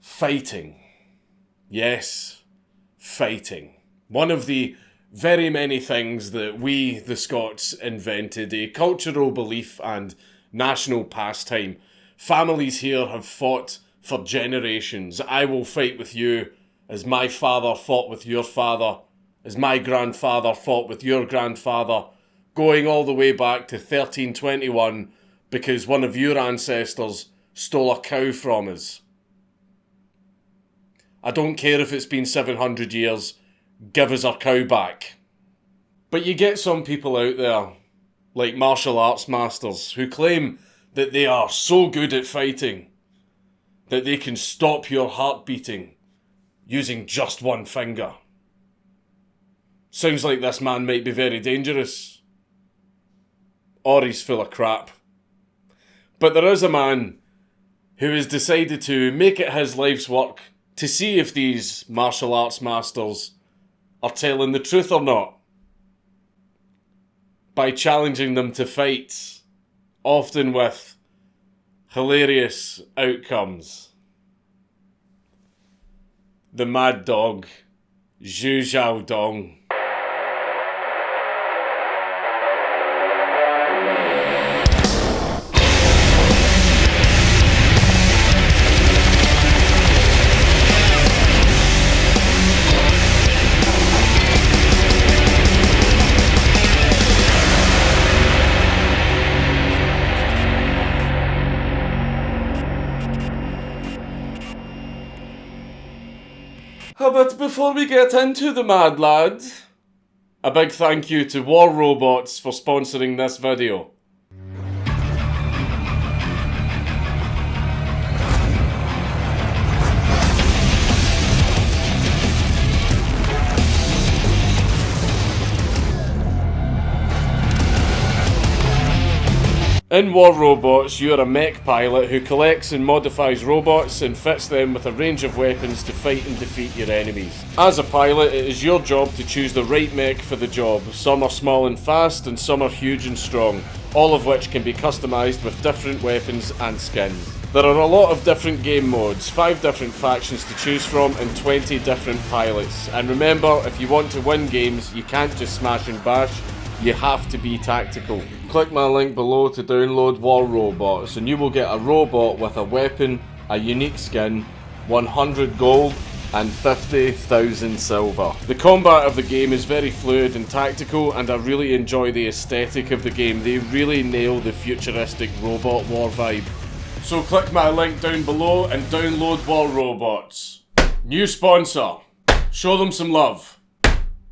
Fighting. Yes, fighting. One of the very many things that we, the Scots, invented, a cultural belief and national pastime. Families here have fought for generations. I will fight with you as my father fought with your father, as my grandfather fought with your grandfather, going all the way back to 1321 because one of your ancestors stole a cow from us. I don't care if it's been 700 years, give us our cow back. But you get some people out there, like martial arts masters, who claim that they are so good at fighting that they can stop your heart beating using just one finger. Sounds like this man might be very dangerous. Or he's full of crap. But there is a man who has decided to make it his life's work to see if these martial arts masters are telling the truth or not, by challenging them to fight, often with hilarious outcomes. The mad dog, Xiaodong. But before we get into the mad lad, a big thank you to War Robots for sponsoring this video. In War Robots, you're a mech pilot who collects and modifies robots and fits them with a range of weapons to fight and defeat your enemies. As a pilot, it is your job to choose the right mech for the job. Some are small and fast, and some are huge and strong, all of which can be customised with different weapons and skins. There are a lot of different game modes, 5 different factions to choose from, and 20 different pilots. And remember, if you want to win games, you can't just smash and bash, you have to be tactical. Click my link below to download War Robots and you will get a robot with a weapon, a unique skin, 100 gold and 50,000 silver. The combat of the game is very fluid and tactical, and I really enjoy the aesthetic of the game. They really nail the futuristic robot war vibe. So click my link down below and download War Robots. New sponsor. Show them some love.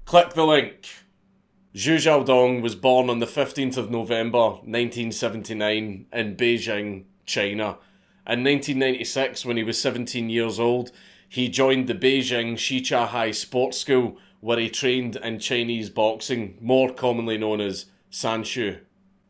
Click the link. Xiaodong was born on the 15th of November 1979 in Beijing, China. In 1996, when he was 17 years old, he joined the Beijing Shichahai Sports School, where he trained in Chinese boxing, more commonly known as Sanshu.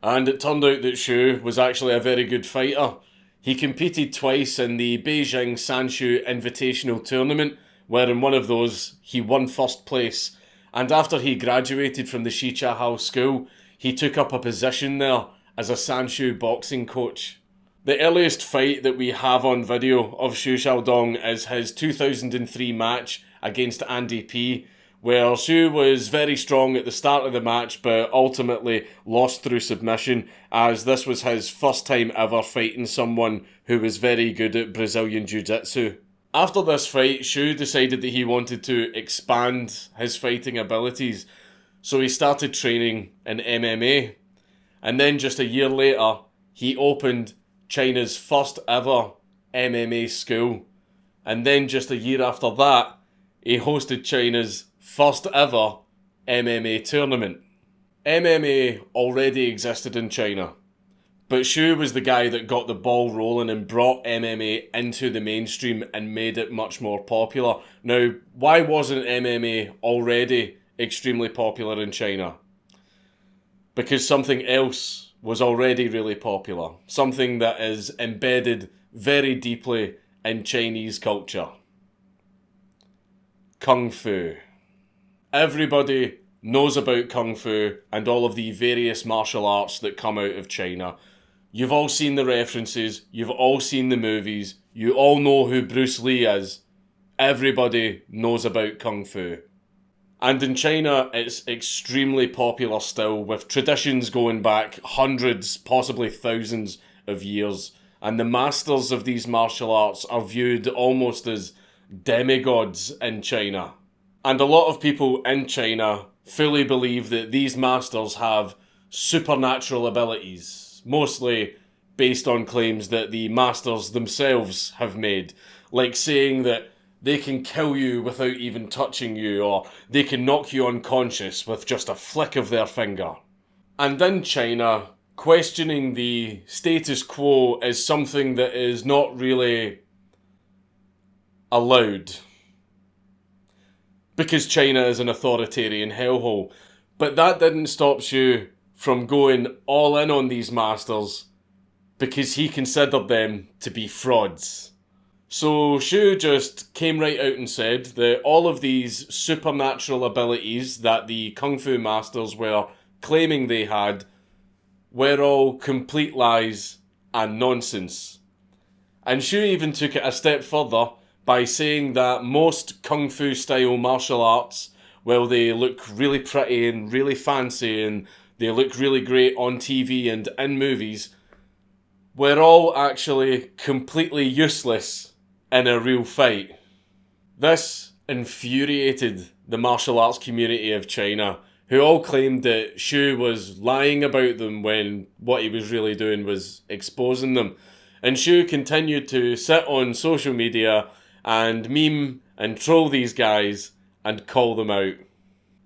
And it turned out that Shu was actually a very good fighter. He competed twice in the Beijing Sanshu Invitational Tournament, where in one of those he won first place. And after he graduated from the Shichahai school, he took up a position there as a Sanshu boxing coach. The earliest fight that we have on video of Xu Xiaodong is his 2003 match against Andy P, where Xu was very strong at the start of the match but ultimately lost through submission, as this was his first time ever fighting someone who was very good at Brazilian Jiu-Jitsu. After this fight, Xu decided that he wanted to expand his fighting abilities, so he started training in MMA. And then just a year later, he opened China's first ever MMA school. And then just a year after that, he hosted China's first ever MMA tournament. MMA already existed in China, but Xu was the guy that got the ball rolling and brought MMA into the mainstream and made it much more popular. Now, why wasn't MMA already extremely popular in China? Because something else was already really popular. Something that is embedded very deeply in Chinese culture. Kung Fu. Everybody knows about Kung Fu and all of the various martial arts that come out of China. You've all seen the references, you've all seen the movies, you all know who Bruce Lee is. Everybody knows about Kung Fu. And in China, it's extremely popular still, with traditions going back hundreds, possibly thousands of years. And the masters of these martial arts are viewed almost as demigods in China. And a lot of people in China fully believe that these masters have supernatural abilities, mostly based on claims that the masters themselves have made, like saying that they can kill you without even touching you, or they can knock you unconscious with just a flick of their finger. And in China, questioning the status quo is something that is not really allowed, because China is an authoritarian hellhole. But that didn't stop you from going all in on these masters, because he considered them to be frauds. So Xu just came right out and said that all of these supernatural abilities that the Kung Fu masters were claiming they had were all complete lies and nonsense. And Xu even took it a step further by saying that most Kung Fu style martial arts, while they look really pretty and really fancy and they look really great on TV and in movies, were all actually completely useless in a real fight. This infuriated the martial arts community of China, who all claimed that Xu was lying about them when what he was really doing was exposing them. And Xu continued to sit on social media and meme and troll these guys and call them out.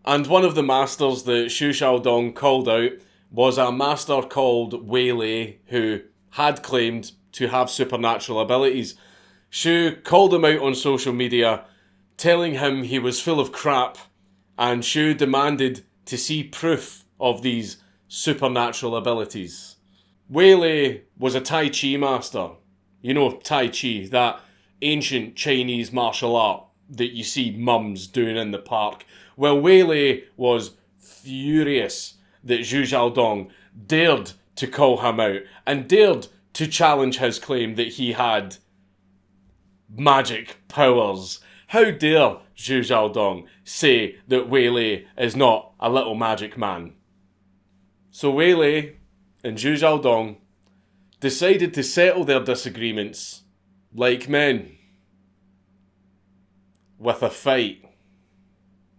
And one of the masters that Xu Xiaodong called out was a master called Wei Lei, who had claimed to have supernatural abilities. Xu called him out on social media, telling him he was full of crap, and Xu demanded to see proof of these supernatural abilities. Wei Lei was a Tai Chi master. You know Tai Chi, that ancient Chinese martial art that you see mums doing in the park. Well, Wei Lei was furious that Xu Xiaodong dared to call him out and dared to challenge his claim that he had magic powers. How dare Xu Xiaodong say that Wei Lei is not a little magic man? So Wei Lei and Xu Xiaodong decided to settle their disagreements like men, with a fight.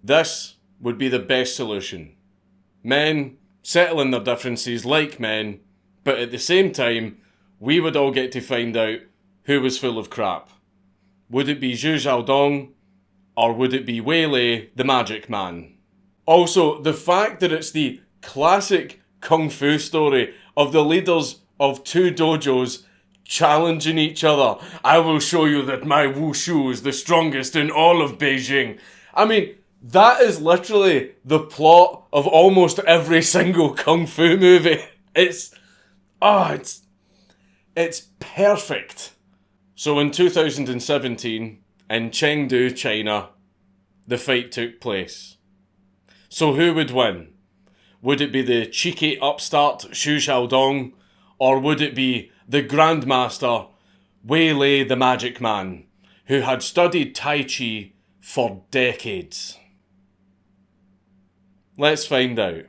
This would be the best solution. Men settling their differences like men, but at the same time, we would all get to find out who was full of crap. Would it be Xu Xiaodong, or would it be Wei Lei, the magic man? Also, the fact that it's the classic Kung Fu story of the leaders of two dojos challenging each other. I will show you that my wushu is the strongest in all of Beijing. I mean, that is literally the plot of almost every single Kung Fu movie. It's perfect. So in 2017, in Chengdu, China, the fight took place. So who would win? Would it be the cheeky upstart Xu Xiaodong, or would it be the Grandmaster Wei Lei the Magic Man, who had studied Tai Chi for decades? Let's find out.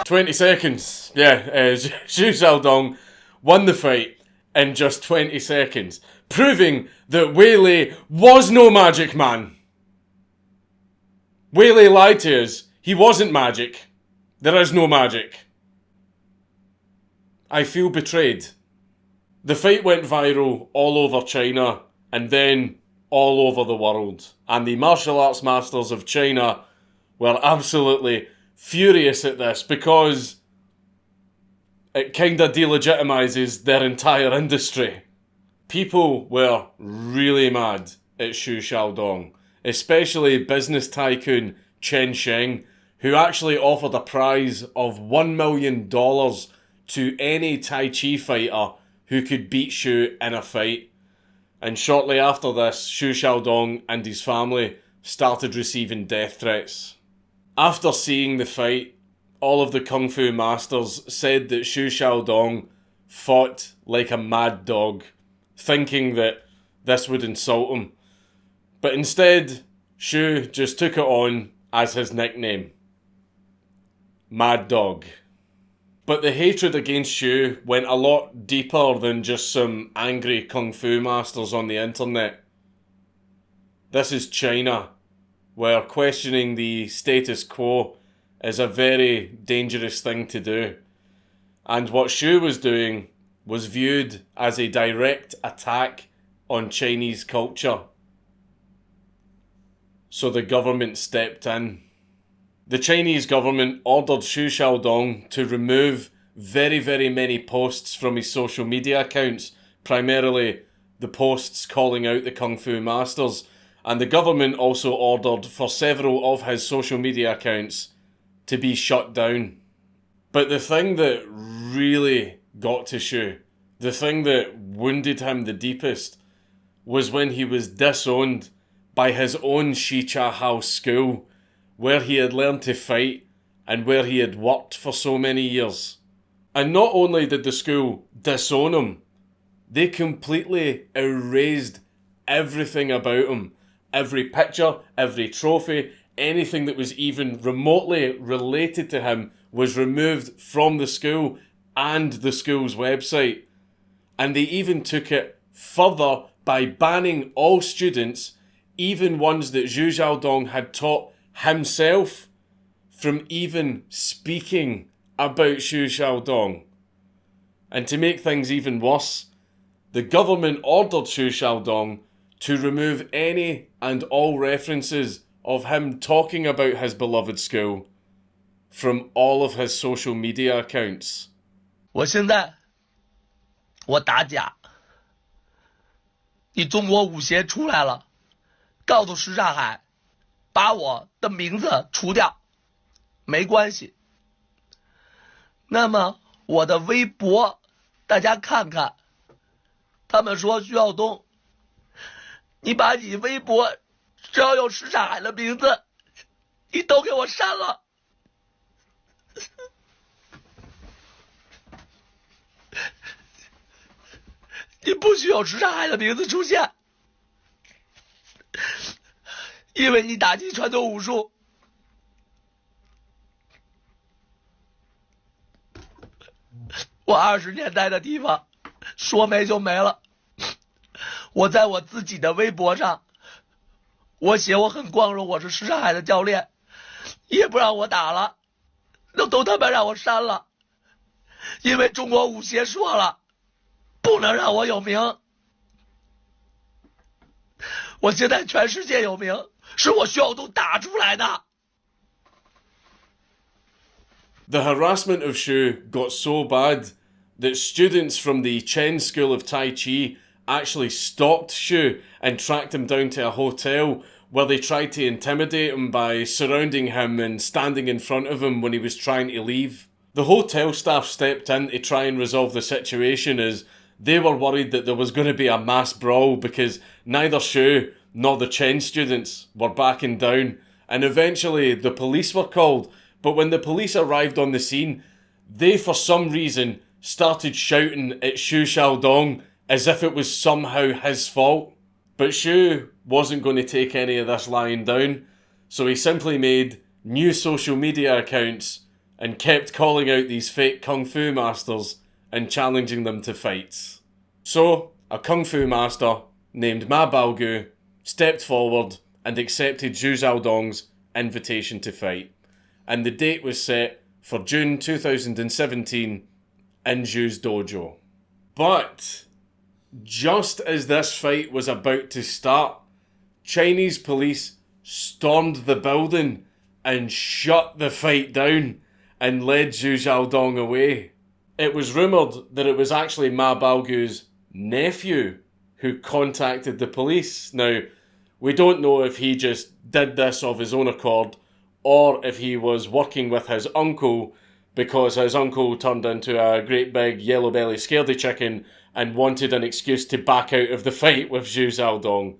"20 seconds. Yeah, Xu Xiaodong won the fight in just 20 seconds, proving that Wei Lei was no magic man. Wei Lei lied to us. He wasn't magic. There is no magic. I feel betrayed." The fight went viral all over China and then all over the world. And the martial arts masters of China were absolutely furious at this, because it kinda delegitimizes their entire industry. People were really mad at Xu Xiaodong, especially business tycoon Chen Sheng, who actually offered a prize of $1 million to any Tai Chi fighter who could beat Xu in a fight. And shortly after this, Xu Xiaodong and his family started receiving death threats. After seeing the fight, all of the Kung Fu masters said that Xu Xiaodong fought like a mad dog, thinking that this would insult him. But instead, Xu just took it on as his nickname. Mad Dog. But the hatred against Xu went a lot deeper than just some angry Kung Fu masters on the internet. This is China, where questioning the status quo is a very dangerous thing to do. And what Xu was doing was viewed as a direct attack on Chinese culture. So the government stepped in. The Chinese government ordered Xu Xiaodong to remove very, very many posts from his social media accounts, primarily the posts calling out the Kung Fu masters, and the government also ordered for several of his social media accounts to be shut down. But the thing that really got to Xu, the thing that wounded him the deepest, was when he was disowned by his own Shicha House school, where he had learned to fight and where he had worked for so many years. And not only did the school disown him, they completely erased everything about him. Every picture, every trophy, anything that was even remotely related to him was removed from the school and the school's website. And they even took it further by banning all students, even ones that Xu Xiaodong had taught himself, from even speaking about Xu Xiaodong. And to make things even worse, the government ordered Xu Xiaodong to remove any and all references of him talking about his beloved school from all of his social media accounts. 我现在我打假，你中国武协出来了，告诉什刹海，把我的名字除掉，没关系。那么我的微博，大家看看，他们说徐晓东，你把你微博只要有什刹海的名字，你都给我删了。你不许有什刹海的名字出现，因为你打击传统武术。我20年待的地方说没就没了。我在我自己的微博上，我写我很光荣，我是什刹海的教练，也不让我打了，都他妈让我删了，因为中国武协说了，不能让我有名。我现在全世界有名，是我徐晓东打出来的。The harassment of Xu got so bad that students from the Chen School of Tai Chi actually stalked Xu and tracked him down to a hotel where they tried to intimidate him by surrounding him and standing in front of him when he was trying to leave. The hotel staff stepped in to try and resolve the situation as they were worried that there was going to be a mass brawl because neither Xu nor the Chen students were backing down, and eventually the police were called. But when the police arrived on the scene, they for some reason started shouting at Xu Xiaodong as if it was somehow his fault. But Xu wasn't going to take any of this lying down, so he simply made new social media accounts and kept calling out these fake Kung Fu masters and challenging them to fights. So, a Kung Fu master named Ma Baogu stepped forward and accepted Xu Xiaodong's invitation to fight. And the date was set for June 2017 in Xu's dojo. But just as this fight was about to start, Chinese police stormed the building and shut the fight down and led Xu Xiaodong away. It was rumoured that it was actually Ma Baogu's nephew who contacted the police. Now, we don't know if he just did this of his own accord or if he was working with his uncle because his uncle turned into a great big yellow belly scaredy chicken and wanted an excuse to back out of the fight with Zhu Xiaodong.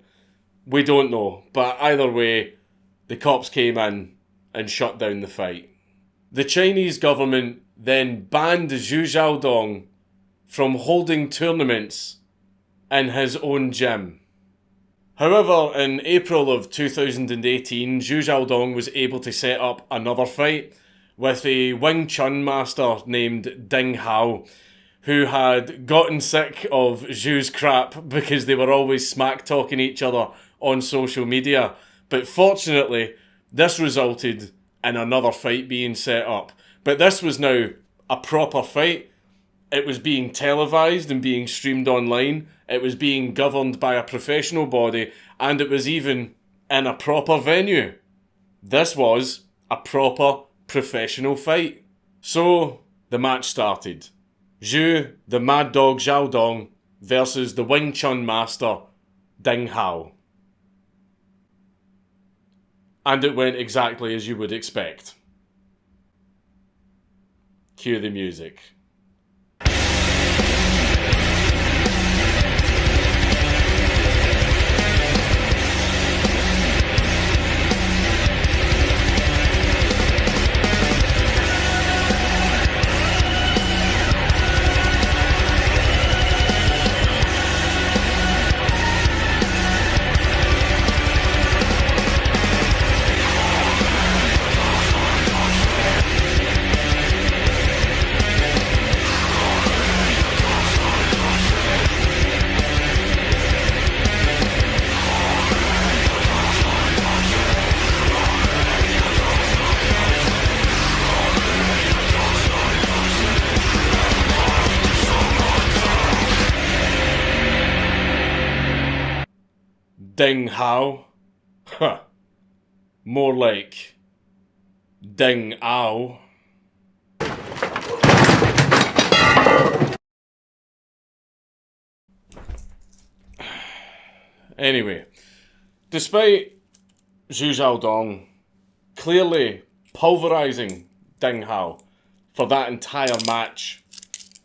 We don't know, but either way, the cops came in and shut down the fight. The Chinese government then banned Zhu Xiaodong from holding tournaments in his own gym. However, in April of 2018, Zhu Xiaodong was able to set up another fight with a Wing Chun master named Ding Hao, who had gotten sick of Zhu's crap because they were always smack-talking each other on social media. But fortunately, this resulted in another fight being set up. But this was now a proper fight. It was being televised and being streamed online. It was being governed by a professional body, and it was even in a proper venue. This was a proper professional fight. So the match started. Zhu, the Mad Dog Xiaodong, versus the Wing Chun master, Ding Hao. And it went exactly as you would expect. Cue the music. Ding Hao? Huh. More like Ding Ao. Anyway, despite Zhu Xiaodong clearly pulverising Ding Hao for that entire match,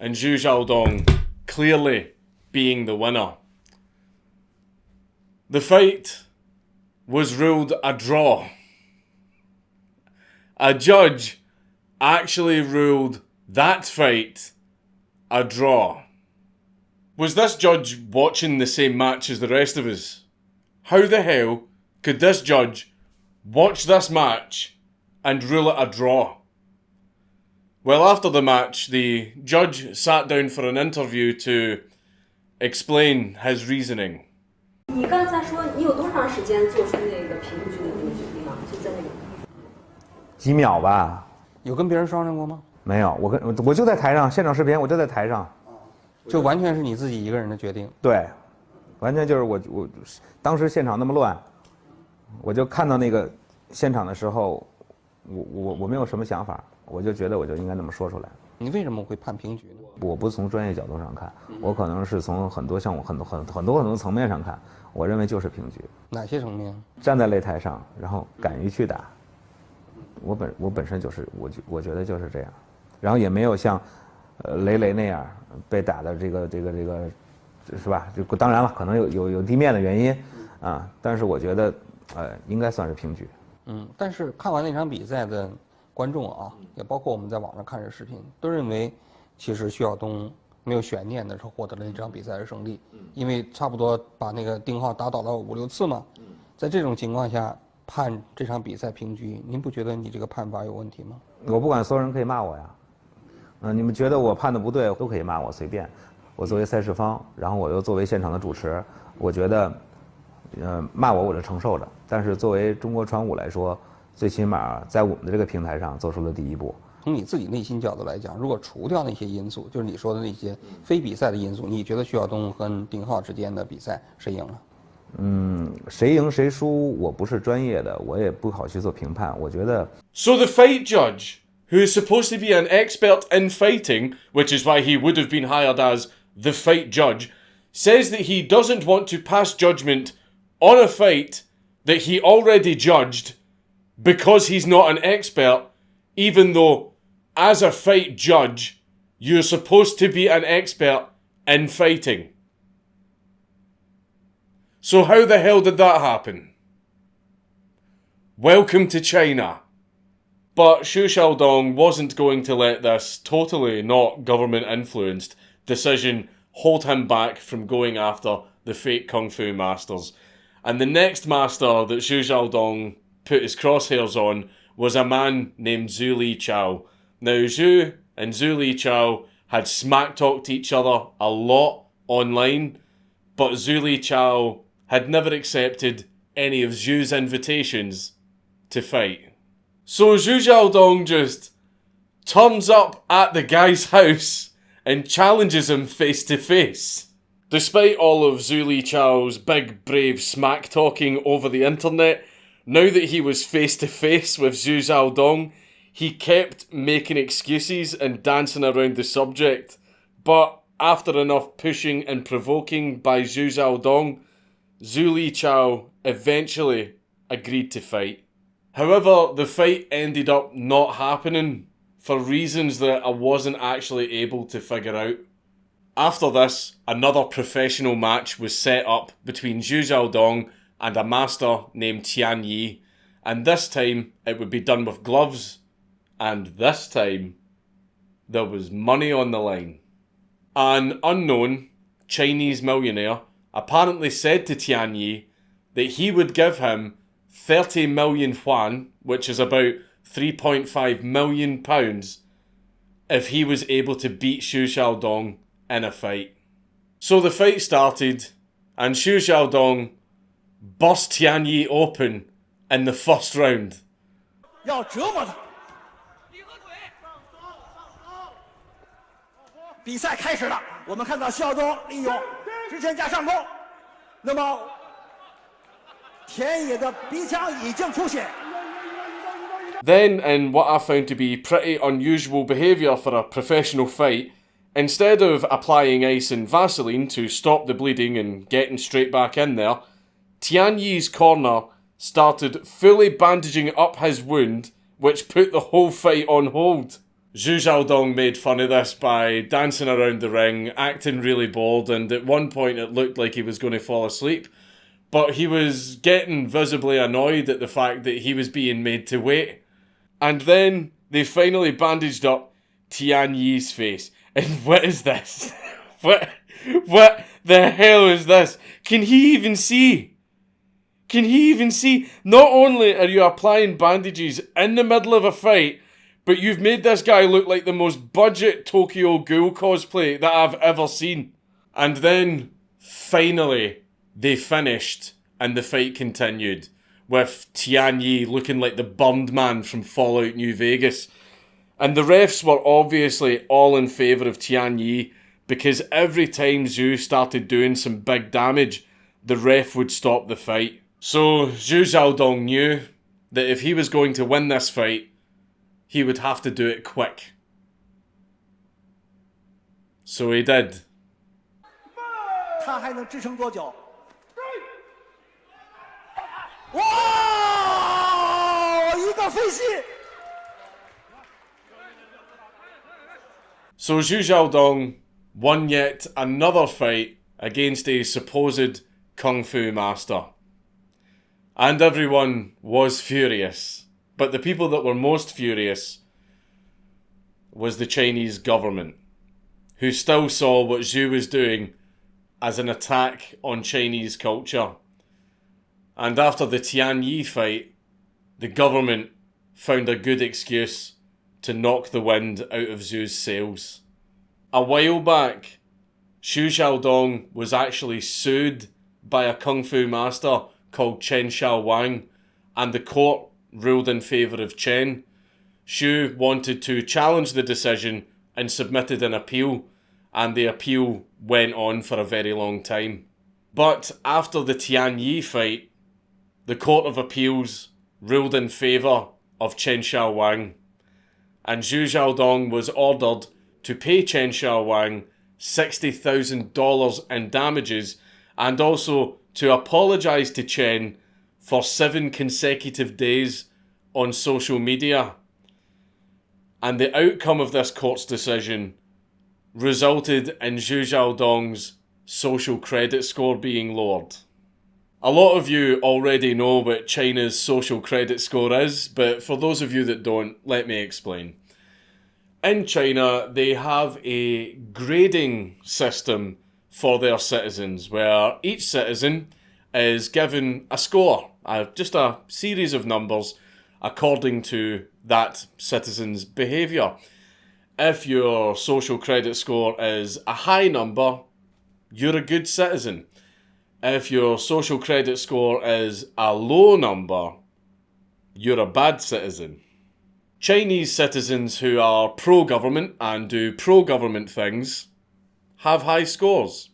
and Zhu Xiaodong clearly being the winner, the fight was ruled a draw. A judge actually ruled that fight a draw. Was this judge watching the same match as the rest of us? How the hell could this judge watch this match and rule it a draw? Well, after the match, the judge sat down for an interview to explain his reasoning. 你刚才说你有多长时间做出那个平局的那个决定啊？就在那个几秒吧。有跟别人商量过吗？没有，我就在台上，现场视频我就在台上，就完全是你自己一个人的决定。对，完全就是我当时现场那么乱，我就看到那个现场的时候，我没有什么想法，我就觉得我就应该那么说出来。你为什么会判平局呢？我不是从专业角度上看，我可能是从很多很多层面上看，我认为就是平局。哪些层面？站在擂台上，然后敢于去打，我本身就是我觉得就是这样，然后也没有像雷那样被打的这个是吧？就当然了，可能有地面的原因啊，但是我觉得应该算是平局。但是看完那场比赛的观众啊，也包括我们在网上看这视频，都认为其实徐晓东没有悬念的是获得了这场比赛的胜利，因为差不多把那个丁浩打倒了5、6次嘛。在这种情况下判这场比赛平局，您不觉得你这个判法有问题吗？我不管，所有人可以骂我呀。你们觉得我判的不对，都可以骂我，随便。我作为赛事方，然后我又作为现场的主持，我觉得，骂我是承受的。但是作为中国传武来说，最起码在我们的这个平台上做出了第一步。从你自己内心角度来讲，如果除掉那些因素，就是你说的那些非比赛的因素，你觉得徐晓东和丁浩之间的比赛谁赢了？谁赢谁输，我不是专业的，我也不好去做评判。我觉得 So the fight judge who is supposed to be an expert in fighting, which is why he would have been hired as the fight judge, says that he doesn't want to pass judgment on a fight that he already judged because he's not an expert, even though as a fight judge, you're supposed to be an expert in fighting. So how the hell did that happen? Welcome to China. But Xu Xiaodong wasn't going to let this totally not government influenced decision hold him back from going after the fake Kung Fu masters. And the next master that Xu Xiaodong put his crosshairs on was a man named Zhu Li Chao. Now Zhu and Zhu Li Chao had smack-talked each other a lot online, but Zhu Li Chao had never accepted any of Zhu's invitations to fight. So Xu Xiaodong just turns up at the guy's house and challenges him face to face. Despite all of Zhu Li Chao's big brave smack talking over the internet, now that he was face to face with Xu Xiaodong, he kept making excuses and dancing around the subject. But after enough pushing and provoking by Xu Xiaodong, Zhu Li Chao eventually agreed to fight. However, the fight ended up not happening for reasons that I wasn't actually able to figure out. After this, another professional match was set up between Xu Xiaodong and a master named Tian Yi, and this time it would be done with gloves, and this time there was money on the line. An unknown Chinese millionaire apparently said to Tian Yi that he would give him 30 million yuan, which is about £3.5 million, if he was able to beat Xu Xiaodong in a fight. So the fight started, and Xu Xiaodong burst Tian Yi open in the first round. 要折磨他。比赛开始了，我们看到肖东利用直拳加上勾，那么田野的鼻腔已经出血。 Then, in what I found to be pretty unusual behaviour for a professional fight, instead of applying ice and Vaseline to stop the bleeding and getting straight back in there, Tian Yi's corner started fully bandaging up his wound, which put the whole fight on hold. Xu Xiaodong made fun of this by dancing around the ring, acting really bored, and at one point it looked like he was going to fall asleep, but he was getting visibly annoyed at the fact that he was being made to wait. And then they finally bandaged up Tian Yi's face. And what is this? What the hell is this? Can he even see? Can he even see? Not only are you applying bandages in the middle of a fight, but you've made this guy look like the most budget Tokyo Ghoul cosplay that I've ever seen. And then, finally, they finished and the fight continued, with Tian Yi looking like the burned man from Fallout New Vegas. And the refs were obviously all in favour of Tian Yi, because every time Zhu started doing some big damage, the ref would stop the fight. So Xu Xiaodong knew that if he was going to win this fight, he would have to do it quick. So he did. 他还能支撑多久？哇！一个飞膝。 So Xu Xiaodong won yet another fight against a supposed Kung Fu master. And everyone was furious. But the people that were most furious was the Chinese government, who still saw what Xu was doing as an attack on Chinese culture. And after the Tian Yi fight, the government found a good excuse to knock the wind out of Zhu's sails. A while back, Xu Xiaodong was actually sued by a Kung Fu master called Chen Xiaowang, and the court ruled in favour of Chen. Xu wanted to challenge the decision and submitted an appeal, and the appeal went on for a very long time. But after the Tian Yi fight, the Court of Appeals ruled in favour of Chen Xiaowang, and Zhu Xiaodong was ordered to pay Chen Xiaowang $60,000 in damages and also to apologise to Chen for 7 consecutive days on social media. And the outcome of this court's decision resulted in Zhu Xiaodong's social credit score being lowered. A lot of you already know what China's social credit score is, but for those of you that don't, let me explain. In China, they have a grading system for their citizens, where each citizen is given a score, just a series of numbers according to that citizen's behaviour. If your social credit score is a high number, you're a good citizen. If your social credit score is a low number, you're a bad citizen. Chinese citizens who are pro-government and do pro-government things have high scores.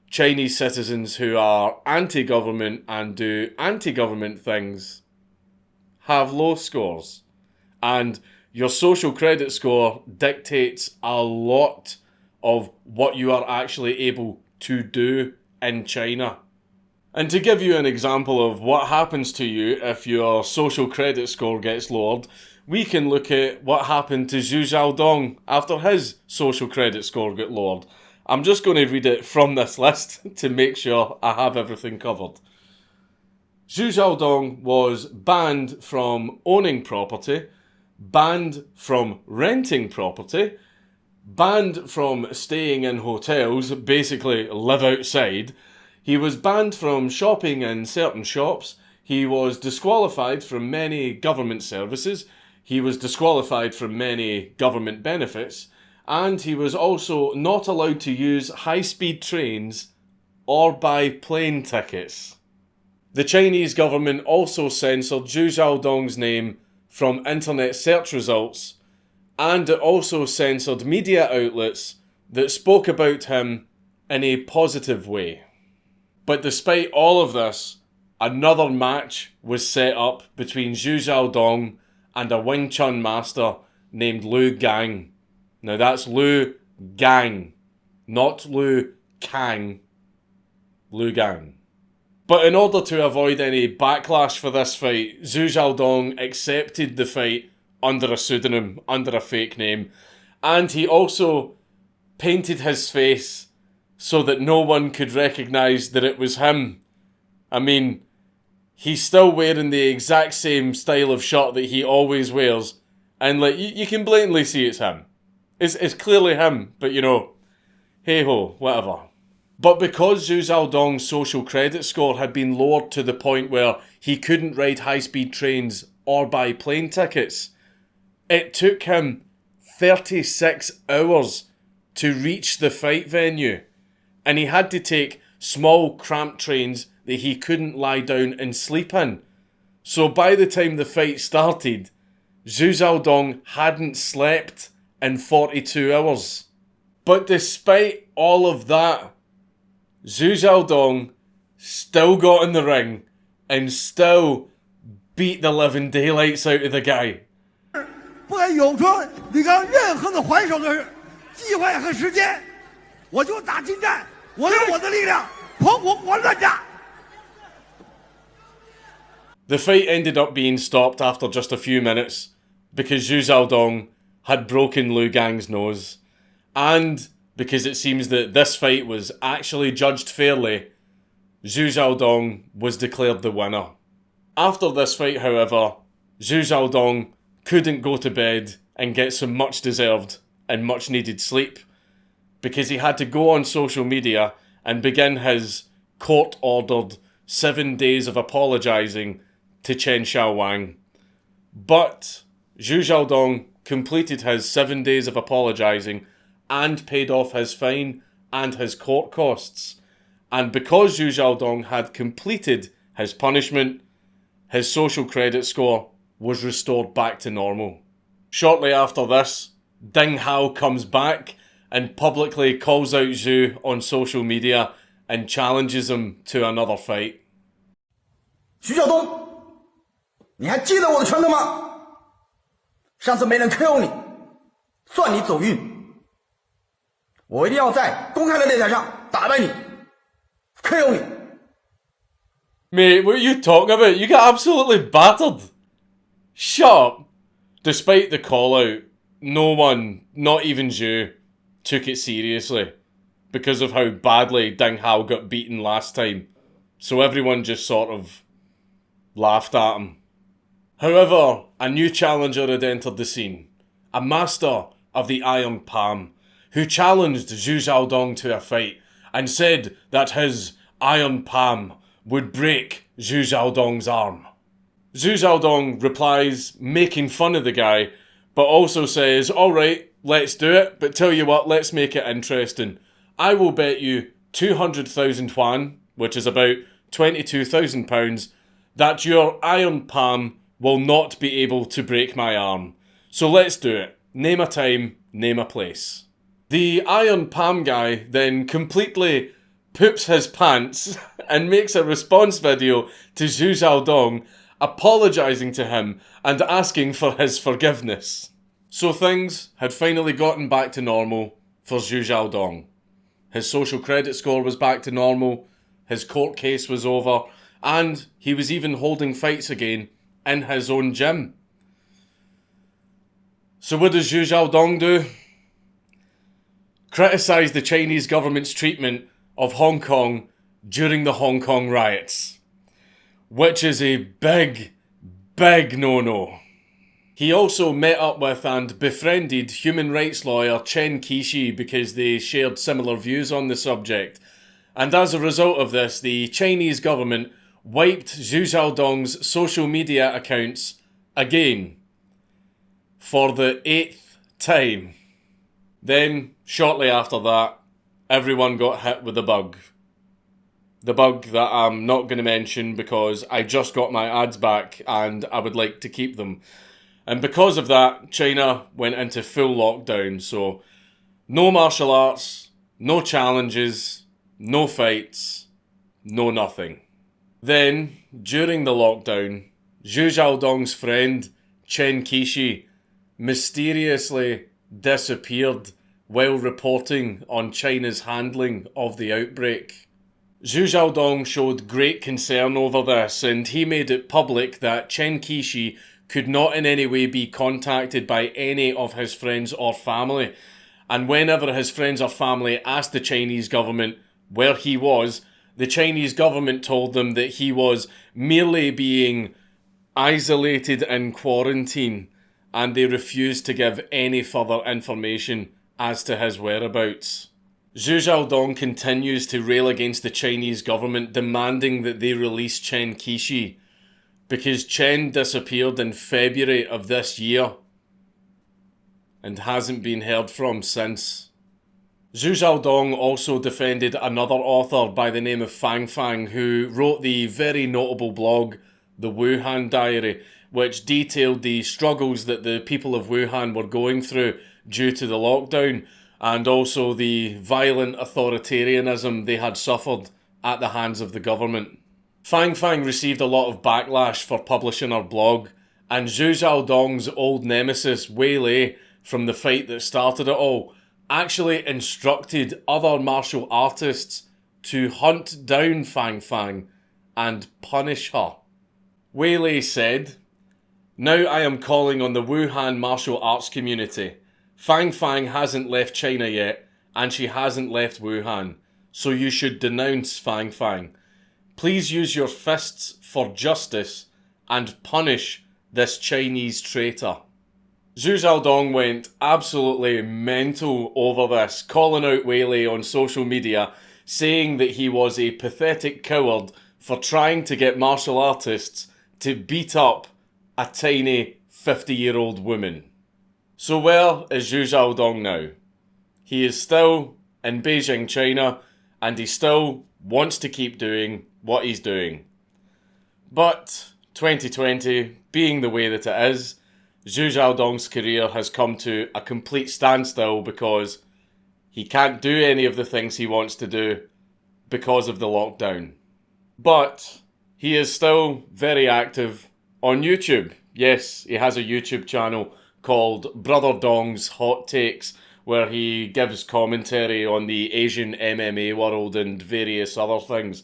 Chinese citizens who are anti-government and do anti-government things have low scores. And your social credit score dictates a lot of what you are actually able to do in China. And to give you an example of what happens to you if your social credit score gets lowered, we can look at what happened to Zhu Xiaodong after his social credit score got lowered. I'm just going to read it from this list to make sure I have everything covered. Zhu Xiaodong was banned from owning property, banned from renting property, banned from staying in hotels, basically live outside. He was banned from shopping in certain shops. He was disqualified from many government services. He was disqualified from many government benefits. And he was also not allowed to use high-speed trains or buy plane tickets. The Chinese government also censored Zhu Xiaodong's name from internet search results, and it also censored media outlets that spoke about him in a positive way. But despite all of this, another match was set up between Zhu Xiaodong and a Wing Chun master named Lu Gang. Now that's Lu Gang, not Lu Kang. Lu Gang. But in order to avoid any backlash for this fight, Zhu Xiaodong accepted the fight under a pseudonym, under a fake name, and he also painted his face so that no one could recognise that it was him. I mean, he's still wearing the exact same style of shirt that he always wears, and like you can blatantly see it's him. It's clearly him, but you know, hey ho, whatever. But because Zhu Xiaodong's social credit score had been lowered to the point where he couldn't ride high-speed trains or buy plane tickets, it took him 36 hours to reach the fight venue, and he had to take small cramped trains that he couldn't lie down and sleep in. So by the time the fight started, Zhu Xiaodong hadn't slept in 42 hours. But despite all of that, Zhu Xiaodong still got in the ring and still beat the living daylights out of the guy. 不给咏春李刚任何的还手的机会和时间，我就打近战，我用我的力量捧我乱家。 The fight ended up being stopped after just a few minutes because Zhu Xiaodong had broken Lu Gang's nose, and because it seems that this fight was actually judged fairly, Zhu Xiaodong was declared the winner. After this fight, however, Zhu Xiaodong couldn't go to bed and get some much deserved and much needed sleep because he had to go on social media and begin his court-ordered 7 days of apologising to Chen Xiaowang. But Zhu Xiaodong completed his 7 days of apologising and paid off his fine and his court costs. And because Zhu Xiaodong had completed his punishment, his social credit score was restored back to normal. Shortly after this, Ding Hao comes back and publicly calls out Zhu on social media and challenges him to another fight. 徐晓东，你还记得我的拳头吗？上次没人 KO 你，算你走运。我一定要在公开的擂台上打败你 ，KO 你。 Mate, what are you talking about? You got absolutely battered. Shut up. Despite the call out, no one, not even Zhu, took it seriously because of how badly Ding Hao got beaten last time. So everyone just sort of laughed at him. However, a new challenger had entered the scene. A master of the Iron Palm, who challenged Zhu Xiaodong to a fight and said that his Iron Palm would break Zhu Xiaodong's arm. Zhu Xiaodong replies, making fun of the guy, but also says, alright, let's do it, but tell you what, let's make it interesting. I will bet you 200,000 yuan, which is about £22,000, that your Iron Palm will not be able to break my arm. So let's do it. Name a time, name a place. The Iron Palm guy then completely poops his pants and makes a response video to Zhu Xiaodong, apologising to him and asking for his forgiveness. So things had finally gotten back to normal for Zhu Xiaodong. His social credit score was back to normal, his court case was over, and he was even holding fights again in his own gym. So what does Zhu Xiaodong do? Criticise the Chinese government's treatment of Hong Kong during the Hong Kong riots, which is a big, big no-no. He also met up with and befriended human rights lawyer Chen Qishi because they shared similar views on the subject. And as a result of this, the Chinese government wiped Zhu Xiaodong's social media accounts again for the 8th time. Then, shortly after that, everyone got hit with a bug. The bug that I'm not going to mention because I just got my ads back and I would like to keep them. And because of that, China went into full lockdown. So, no martial arts, no challenges, no fights, no nothing. Then, during the lockdown, Zhu Xiaodong's friend, Chen Qishi, mysteriously disappeared while reporting on China's handling of the outbreak. Zhu Xiaodong showed great concern over this, and he made it public that Chen Qishi could not in any way be contacted by any of his friends or family. And whenever his friends or family asked the Chinese government where he was, the Chinese government told them that he was merely being isolated in quarantine, and they refused to give any further information as to his whereabouts. Zhu Xiaodong continues to rail against the Chinese government, demanding that they release Chen Qishi, because Chen disappeared in February of this year and hasn't been heard from since. Zhu Xiaodong also defended another author by the name of Fang Fang, who wrote the very notable blog, The Wuhan Diary, which detailed the struggles that the people of Wuhan were going through due to the lockdown, and also the violent authoritarianism they had suffered at the hands of the government. Fang Fang received a lot of backlash for publishing her blog, and Zhu Xiaodong's old nemesis, Wei Lei, from the fight that started it all, actually instructed other martial artists to hunt down Fang Fang and punish her. Wei Lei said, "Now I am calling on the Wuhan martial arts community. Fang Fang hasn't left China yet, and she hasn't left Wuhan, so you should denounce Fang Fang. Please use your fists for justice and punish this Chinese traitor." Zhu Xiaodong went absolutely mental over this, calling out Wei Lei on social media, saying that he was a pathetic coward for trying to get martial artists to beat up a tiny 50-year-old woman. So where is Zhu Xiaodong now? He is still in Beijing, China, and he still wants to keep doing what he's doing. But 2020, being the way that it is, Zhu Xiaodong's career has come to a complete standstill because he can't do any of the things he wants to do because of the lockdown. But he is still very active on YouTube. Yes, he has a YouTube channel called Brother Dong's Hot Takes, where he gives commentary on the Asian MMA world and various other things.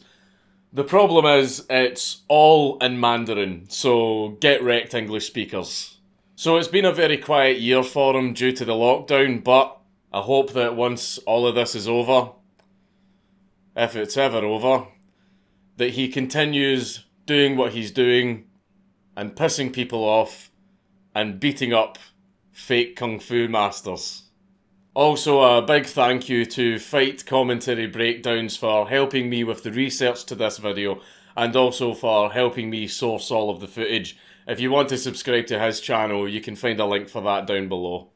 The problem is, it's all in Mandarin, so get wrecked, English speakers. So it's been a very quiet year for him due to the lockdown, but I hope that once all of this is over, if it's ever over, that he continues doing what he's doing and pissing people off and beating up fake kung fu masters. Also, a big thank you to Fight Commentary Breakdowns for helping me with the research to this video, and also for helping me source all of the footage. If you want to subscribe to his channel, you can find a link for that down below.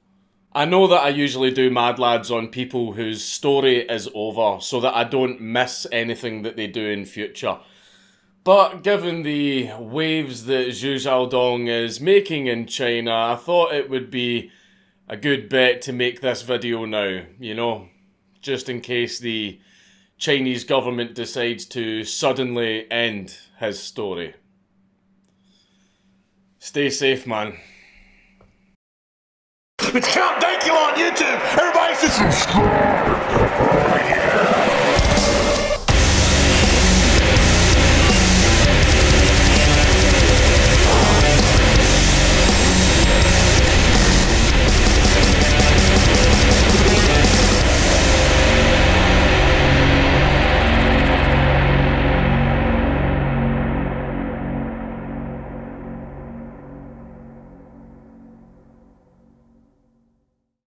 I know that I usually do Mad Lads on people whose story is over, so that I don't miss anything that they do in future. But given the waves that Xiaodong is making in China, I thought it would be a good bet to make this video now, you know, just in case the Chinese government decides to suddenly end his story. Stay safe, man. It's Count Dankula on YouTube. Everybody should subscribe.